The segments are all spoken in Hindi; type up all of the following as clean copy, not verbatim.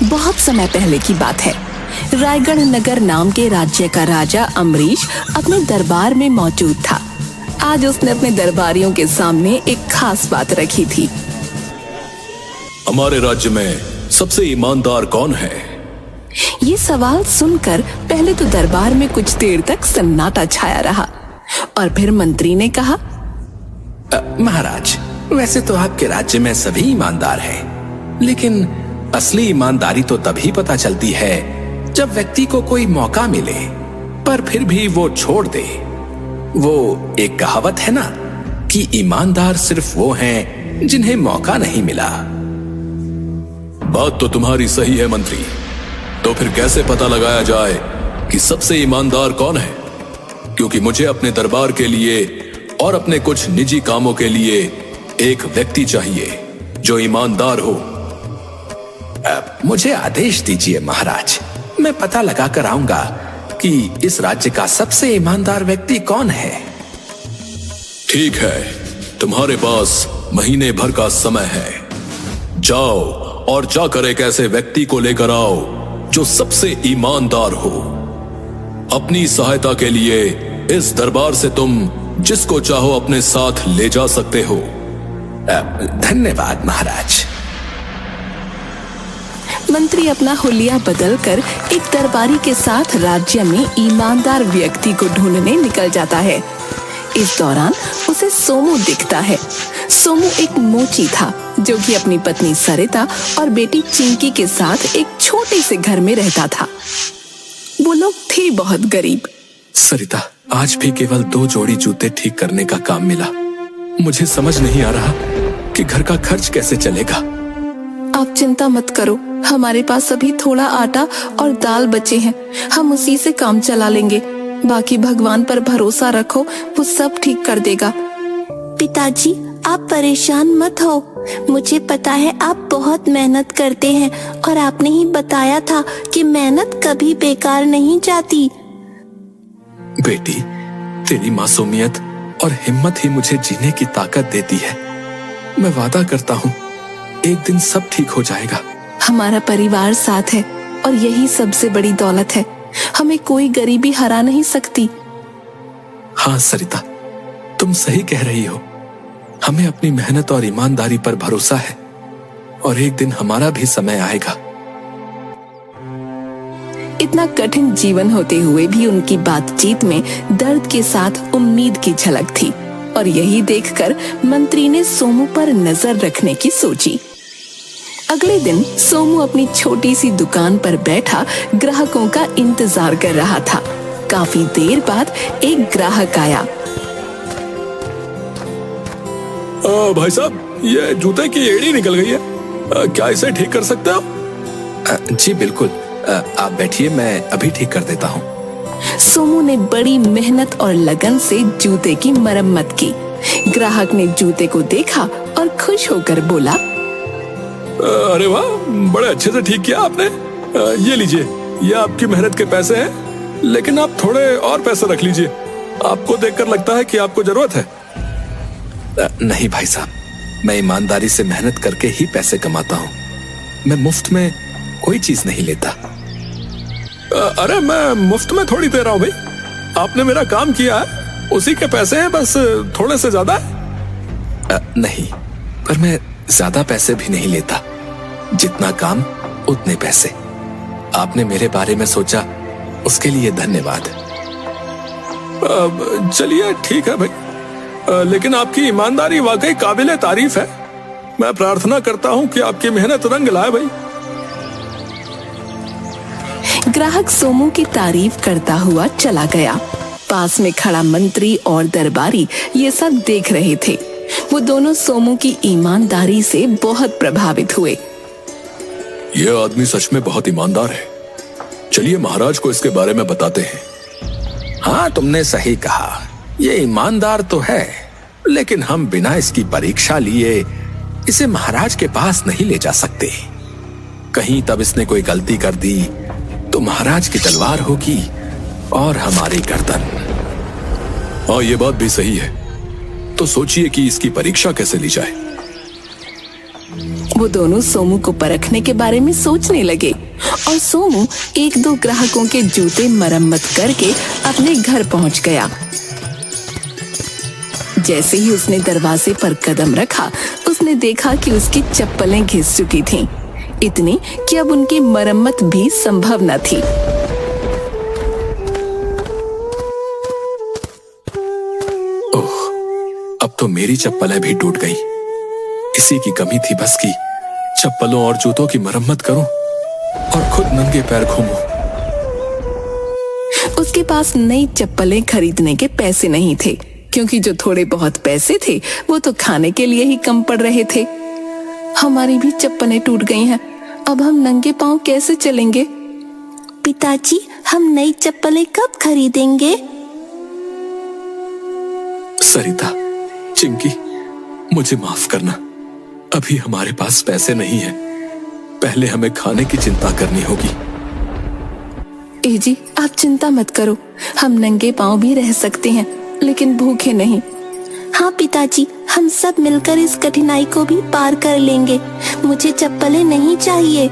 बहुत समय पहले की बात है। रायगढ़ नगर नाम के राज्य का राजा अम्बरीश अपने दरबार में मौजूद था। आज उसने अपने दरबारियों के सामने एक खास बात रखी थी। हमारे राज्य में सबसे ईमानदार कौन है? ये सवाल सुनकर पहले तो दरबार में कुछ देर तक सन्नाटा छाया रहा और फिर मंत्री ने कहा, महाराज, वैसे तो आपके राज्य में सभी ईमानदार हैं, लेकिन असली ईमानदारी तो तभी पता चलती है जब व्यक्ति को कोई मौका मिले पर फिर भी वो छोड़ दे। वो एक कहावत है ना कि ईमानदार सिर्फ वो हैं जिन्हें मौका नहीं मिला। बात तो तुम्हारी सही है मंत्री, तो फिर कैसे पता लगाया जाए कि सबसे ईमानदार कौन है? क्योंकि मुझे अपने दरबार के लिए और अपने कुछ निजी कामों के लिए एक व्यक्ति चाहिए जो ईमानदार हो। मुझे आदेश दीजिए महाराज, मैं पता लगा कर आऊंगा कि इस राज्य का सबसे ईमानदार व्यक्ति कौन है। ठीक है, तुम्हारे पास महीने भर का समय है। जाओ और जाकर एक ऐसे व्यक्ति को लेकर आओ जो सबसे ईमानदार हो। अपनी सहायता के लिए इस दरबार से तुम जिसको चाहो अपने साथ ले जा सकते हो। धन्यवाद महाराज। मंत्री अपना हुलिया बदलकर एक दरबारी के साथ राज्य में ईमानदार व्यक्ति को ढूंढने निकल जाता है। इस दौरान उसे सोमू दिखता है। सोमू एक मोची था जो कि अपनी पत्नी सरिता और बेटी चिंकी के साथ एक छोटे से घर में रहता था। वो लोग थे बहुत गरीब। सरिता, आज भी केवल 2 जोड़ी जूते ठीक करने का काम मिला। मुझे समझ नहीं आ रहा कि घर का खर्च कैसे चलेगा। आप चिंता मत करो, हमारे पास अभी थोड़ा आटा और दाल बचे हैं, हम उसी से काम चला लेंगे। बाकी भगवान पर भरोसा रखो, वो सब ठीक कर देगा। पिताजी, आप परेशान मत हो, मुझे पता है आप बहुत मेहनत करते हैं और आपने ही बताया था कि मेहनत कभी बेकार नहीं जाती। बेटी, तेरी मासूमियत और हिम्मत ही मुझे जीने की ताकत देती है। मैं वादा करता हूँ एक दिन सब ठीक हो जाएगा। हमारा परिवार साथ है और यही सबसे बड़ी दौलत है। हमें कोई गरीबी हरा नहीं सकती। हाँ सरिता, तुम सही कह रही हो। हमें अपनी मेहनत और ईमानदारी पर भरोसा है और एक दिन हमारा भी समय आएगा। इतना कठिन जीवन होते हुए भी उनकी बातचीत में दर्द के साथ उम्मीद की झलक थी और यही देखकर मंत्री ने सोमू पर नजर रखने की सोची। अगले दिन सोमू अपनी छोटी सी दुकान पर बैठा ग्राहकों का इंतजार कर रहा था। काफी देर बाद एक ग्राहक आया। भाई साहब, ये जूते की एड़ी निकल गई है, क्या इसे ठीक कर सकते हो? जी बिल्कुल, आप बैठिए, मैं अभी ठीक कर देता हूँ। सोमू ने बड़ी मेहनत और लगन से जूते की मरम्मत की। ग्राहक ने जूते को देखा और खुश होकर बोला, अरे वाह, बड़े अच्छे से ठीक किया आपने। ये लीजिए, ये आपकी मेहनत के पैसे हैं, लेकिन आप थोड़े और पैसे रख लीजिए। आपको देखकर लगता है कि आपको जरूरत है। नहीं भाई साहब, मैं ईमानदारी से मेहनत करके ही पैसे कमाता हूँ। मैं मुफ्त में कोई चीज नहीं लेता। अरे मैं मुफ्त में थोड़ी दे रहा हूँ भाई, आपने मेरा काम किया है, उसी के पैसे हैं, बस थोड़े से ज्यादा है। नहीं, पर मैं ज्यादा पैसे भी नहीं लेता। जितना काम उतने पैसे। आपने मेरे बारे में सोचा, उसके लिए धन्यवाद। चलिए ठीक है भाई, लेकिन आपकी ईमानदारी वाकई काबिले तारीफ है। मैं प्रार्थना करता हूँ कि आपकी मेहनत रंग लाए भाई। ग्राहक सोमू की तारीफ करता हुआ चला गया। पास में खड़ा मंत्री और दरबारी ये सब देख रहे थे। वो दोनों सोमू की ईमानदारी से बहुत प्रभावित हुए। ये आदमी सच में बहुत ईमानदार है। चलिए महाराज को इसके बारे में बताते हैं। हाँ, तुमने सही कहा, ये ईमानदार तो है, लेकिन हम बिना इसकी परीक्षा लिए इसे महाराज के पास नहीं ले जा सकते। कहीं तब इसने कोई गलती कर दी तो महाराज की तलवार होगी और हमारी गर्दन। हाँ, ये बात भी सही है। तो सोचिए कि इसकी परीक्षा कैसे ली जाए। वो दोनों सोमू को परखने के बारे में सोचने लगे और सोमू एक दो ग्राहकों के जूते मरम्मत करके अपने घर पहुंच गया। जैसे ही उसने दरवाजे पर कदम रखा, उसने देखा कि उसकी चप्पलें घिस चुकी थीं, इतनी कि अब उनकी मरम्मत भी संभव न थी। ओह, अब तो मेरी चप्पलें भी टूट गई। इसी की कमी थी बस कि चप्पलों और जूतों की मरम्मत करूं और खुद नंगे पैर घूमूं। उसके पास नई चप्पलें खरीदने के पैसे नहीं थे, क्योंकि जो थोड़े बहुत पैसे थे वो तो खाने के लिए ही कम पड़ रहे थे। हमारी भी चप्पलें टूट गई हैं, अब हम नंगे पांव कैसे चलेंगे? पिताजी, हम नई चप्पलें कब खरीदेंगे? सरिता, चिंकी, मुझे माफ करना, अभी हमारे पास पैसे नहीं है। पहले हमें खाने की चिंता करनी होगी। ए जी, आप चिंता मत करो, हम नंगे पांव भी रह सकते हैं, लेकिन भूखे नहीं। हाँ पिताजी, हम सब मिलकर इस कठिनाई को भी पार कर लेंगे। मुझे चप्पलें नहीं चाहिए।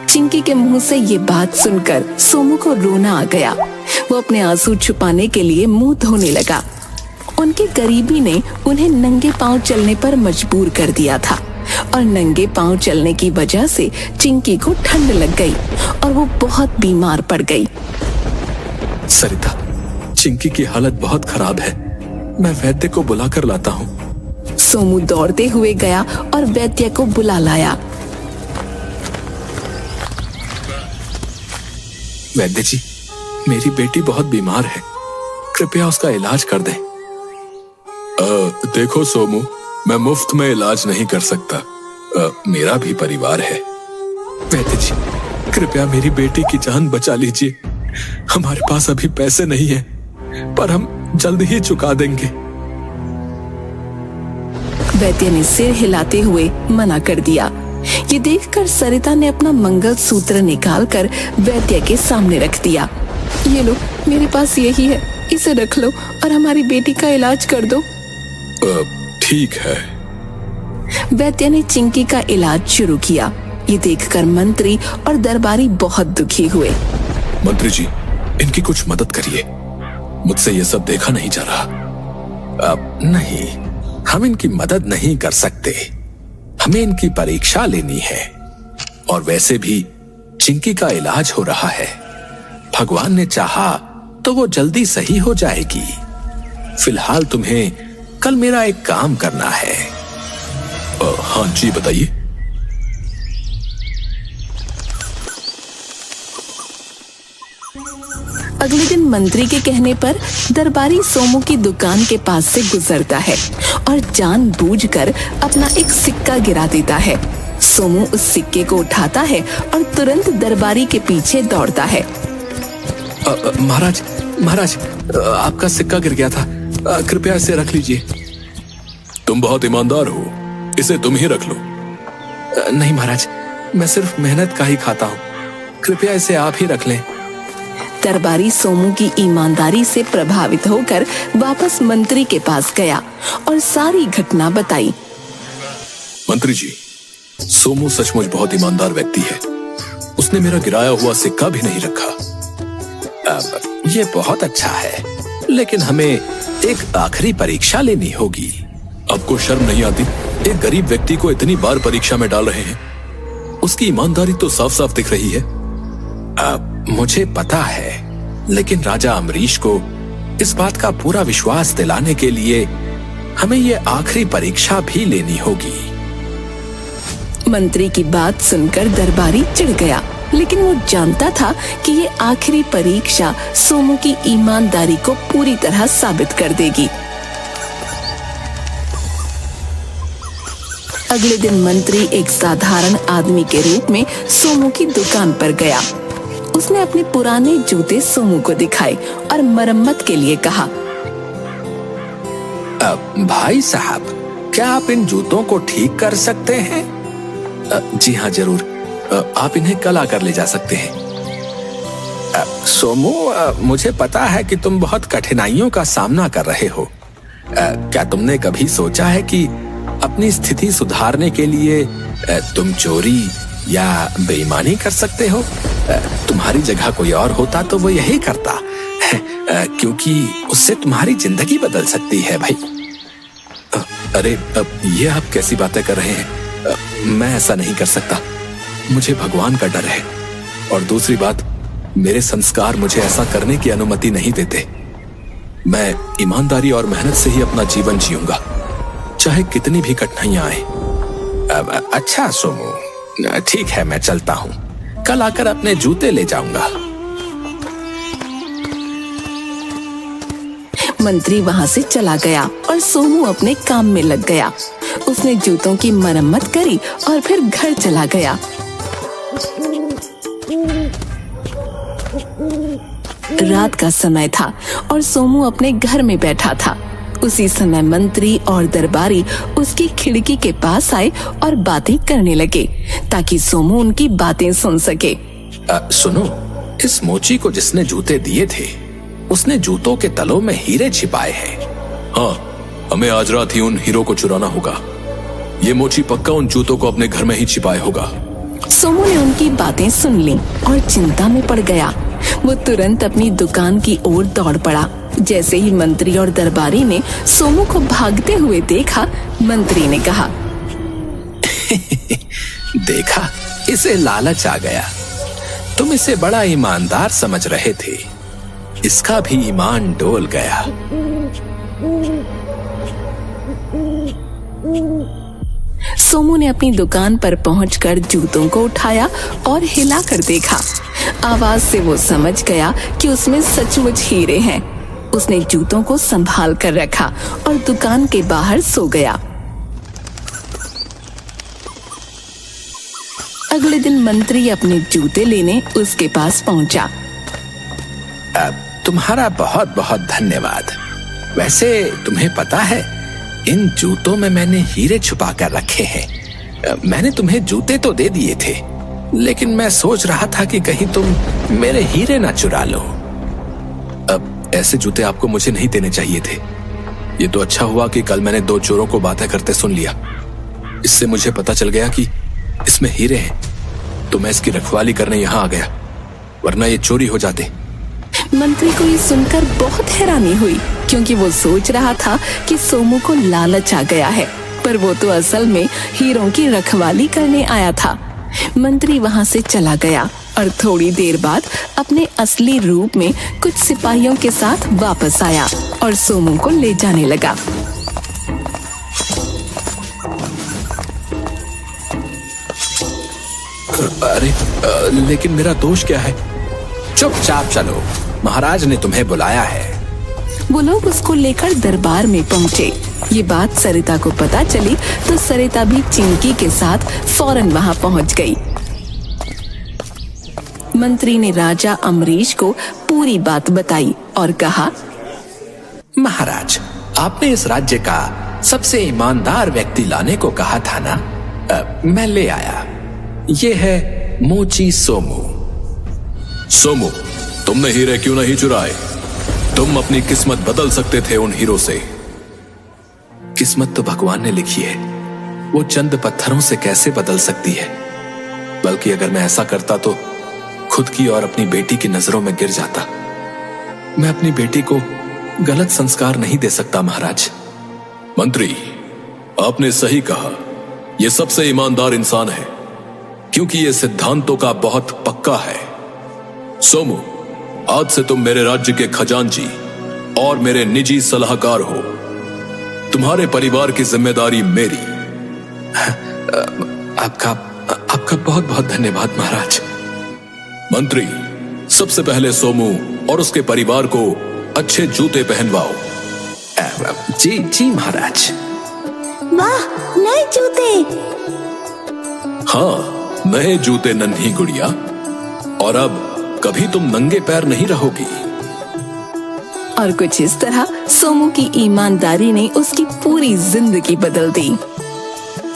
चिंकी के मुंह से ये बात सुनकर सोमू को रोना आ गया। वो अपने आंसू छुपाने के लिए मुंह धोने लगा। उनकी गरीबी ने उन्हें नंगे पांव चलने पर मजबूर कर दिया था और नंगे पांव चलने की वजह से चिंकी को ठंड लग गई और वो बहुत बीमार पड़ गई। सरिता, चिंकी की हालत बहुत खराब है, मैं वैद्य को बुलाकर लाता हूँ। सोमू दौड़ते हुए गया और वैद्य को बुला लाया। वैद्य जी, मेरी बेटी बहुत बीमार है, कृपया उसका इलाज कर दें। देखो सोमू, मैं मुफ्त में इलाज नहीं कर सकता, मेरा भी परिवार है। वैद्य जी, कृपया मेरी बेटी की जान बचा लीजिए। हमारे पास अभी पैसे नहीं है, पर हम जल्द ही चुका देंगे। वैद्य ने सिर हिलाते हुए मना कर दिया। ये देखकर सरिता ने अपना मंगलसूत्र निकालकर वैद्य के सामने रख दिया। ये लो, मेरे पास यही है, इसे रख लो और हमारी बेटी का इलाज कर दो। ठीक है। वैद्य ने चिंकी का इलाज शुरू किया। ये देखकर मंत्री और दरबारी बहुत दुखी हुए। मंत्री जी, इनकी कुछ मदद करिए, मुझसे ये सब देखा नहीं जा रहा। नहीं, हम इनकी मदद नहीं कर सकते, हमें इनकी परीक्षा लेनी है। और वैसे भी चिंकी का इलाज हो रहा है, भगवान ने चाहा तो वो जल्दी सही हो जाएगी। फिलहाल तुम्हें कल मेरा एक काम करना है। हाँ जी, बताइए। अगले दिन मंत्री के कहने पर दरबारी सोमू की दुकान के पास से गुजरता है और जानबूझकर अपना एक सिक्का गिरा देता है। सोमू उस सिक्के को उठाता है और तुरंत दरबारी के पीछे दौड़ता है। महाराज, महाराज, आपका सिक्का गिर गया था, कृपया इसे रख लीजिए। तुम बहुत ईमानदार हो, इसे तुम ही रख लो। नहीं महाराज, मैं सिर्फ मेहनत का ही खाता हूँ, कृपया इसे आप ही रख लें। दरबारी सोमू की ईमानदारी से प्रभावित होकर वापस मंत्री के पास गया और सारी घटना बताई। मंत्री जी, सोमू सचमुच बहुत ईमानदार व्यक्ति है, उसने मेरा गिराया हुआ सिक्का भी नहीं रखा। ये बहुत अच्छा है, लेकिन हमें एक आखिरी परीक्षा लेनी होगी। आपको शर्म नहीं आती? एक गरीब व्यक्ति को इतनी बार परीक्षा में डाल रहे हैं, उसकी ईमानदारी तो साफ साफ दिख रही है। मुझे पता है, लेकिन राजा अम्बरीश को इस बात का पूरा विश्वास दिलाने के लिए हमें ये आखिरी परीक्षा भी लेनी होगी। मंत्री की बात सुनकर दरबारी चिढ़ गया, लेकिन वो जानता था कि ये आखिरी परीक्षा सोमू की ईमानदारी को पूरी तरह साबित कर देगी। अगले दिन मंत्री एक साधारण आदमी के रूप में सोमू की दुकान पर गया। उसने अपने पुराने जूते सोमू को दिखाए और मरम्मत के लिए कहा। भाई साहब, क्या आप इन जूतों को ठीक कर सकते हैं? जी हाँ, जरूर, आप इन्हें कल आकर ले जा सकते हैं। सोमू, मुझे पता है कि तुम बहुत कठिनाइयों का सामना कर रहे हो। क्या तुमने कभी सोचा है कि अपनी स्थिति सुधारने के लिए तुम चोरी या बेईमानी कर सकते हो। तुम्हारी जगह कोई और होता तो वो यही करता, क्योंकि उससे तुम्हारी जिंदगी बदल सकती है भाई। अरे ये आप कैसी बातें कर रहे हैं? मैं ऐसा नहीं कर सकता। मुझे भगवान का डर है, और दूसरी बात, मेरे संस्कार मुझे ऐसा करने की अनुमति नहीं देते। मैं ईमानदारी और मेहनत से ही अपना जीवन जीऊंगा, चाहे कितनी भी कठिनाइयां आए। अच्छा सोमू, ठीक है, मैं चलता हूँ। कल आकर अपने जूते ले जाऊंगा। मंत्री वहां से चला गया और सोमू अपने काम में लग गया। उसने जूतों की मरम्मत करी और फिर घर चला गया। रात का समय था और सोमू अपने घर में बैठा था। उसी समय मंत्री और दरबारी उसकी खिड़की के पास आए और बातें करने लगे ताकि सोमू उनकी बातें सुन सके। सुनो, इस मोची को जिसने जूते दिए थे, उसने जूतों के तलों में हीरे छिपाए हैं। हाँ, हमें आज रात ही उन हीरो को चुराना होगा। ये मोची पक्का उन जूतों को अपने घर में ही छिपाए होगा। सोमू ने उनकी बातें सुन ली और चिंता में पड़ गया। वो तुरंत अपनी दुकान की ओर दौड़ पड़ा। जैसे ही मंत्री और दरबारी ने सोमू को भागते हुए देखा, मंत्री ने कहा, देखा, इसे लालच आ गया। तुम इसे बड़ा ईमानदार समझ रहे थे, इसका भी ईमान डोल गया। सोमू ने अपनी दुकान पर पहुंचकर जूतों को उठाया और हिलाकर देखा। आवाज से वो समझ गया कि उसमें सचमुच हीरे हैं। उसने जूतों को संभाल कर रखा और दुकान के बाहर सो गया। अगले दिन मंत्री अपने जूते लेने उसके पास पहुंचा। तुम्हारा बहुत बहुत धन्यवाद। वैसे तुम्हें पता है, इन जूतों में मैंने हीरे छुपा कर रखे हैं। मैंने तुम्हें जूते तो दे दिए थे, लेकिन मैं सोच रहा था कि कहीं तुम मेरे हीरे ना चुरा लो। अब ऐसे जूते आपको मुझे नहीं देने चाहिए थे। ये तो अच्छा हुआ कि कल मैंने दो चोरों को बातें करते सुन लिया। इससे मुझे पता चल गया कि इसमें हीरे हैं, तो मैं इसकी रखवाली करने यहाँ आ गया, वरना ये चोरी हो जाते। मंत्री को ये सुनकर बहुत हैरानी हुई, क्योंकि वो सोच रहा था कि सोमू को लालच आ गया है, पर वो तो असल में हीरों की रखवाली करने आया था। मंत्री वहां से चला गया और थोड़ी देर बाद अपने असली रूप में कुछ सिपाहियों के साथ वापस आया और सोमू को ले जाने लगा। अरे लेकिन मेरा दोष क्या है? चुपचाप चलो, महाराज ने तुम्हें बुलाया है। वो लोग उसको लेकर दरबार में पहुँचे। ये बात सरिता को पता चली तो सरिता भी चिंकी के साथ फौरन वहां पहुंच गई। मंत्री ने राजा अमरीश को पूरी बात बताई और कहा, महाराज, आपने इस राज्य का सबसे ईमानदार व्यक्ति लाने को कहा था ना? मैं ले आया। ये है मोची सोमू। सोमू, तुमने हीरे क्यों नहीं चुराए? तुम अपनी किस्मत बदल सकते थे उन हीरो से। किस्मत तो भगवान ने लिखी है, वो चंद पत्थरों से कैसे बदल सकती है? बल्कि अगर मैं ऐसा करता तो खुद की और अपनी बेटी की नजरों में गिर जाता। मैं अपनी बेटी को गलत संस्कार नहीं दे सकता महाराज। मंत्री, आपने सही कहा, यह सबसे ईमानदार इंसान है, क्योंकि यह सिद्धांतों का बहुत पक्का है। सोमू, आज से तुम मेरे राज्य के खजांची और मेरे निजी सलाहकार हो। तुम्हारे परिवार की जिम्मेदारी मेरी। आपका बहुत बहुत धन्यवाद महाराज। मंत्री, सबसे पहले सोमू और उसके परिवार को अच्छे जूते पहनवाओ। जी जी महाराज। वाह, नए जूते। हाँ, नए जूते नन्ही गुड़िया। और अब कभी तुम नंगे पैर नहीं रहोगी। और कुछ इस तरह सोमू की ईमानदारी ने उसकी पूरी जिंदगी बदल दी।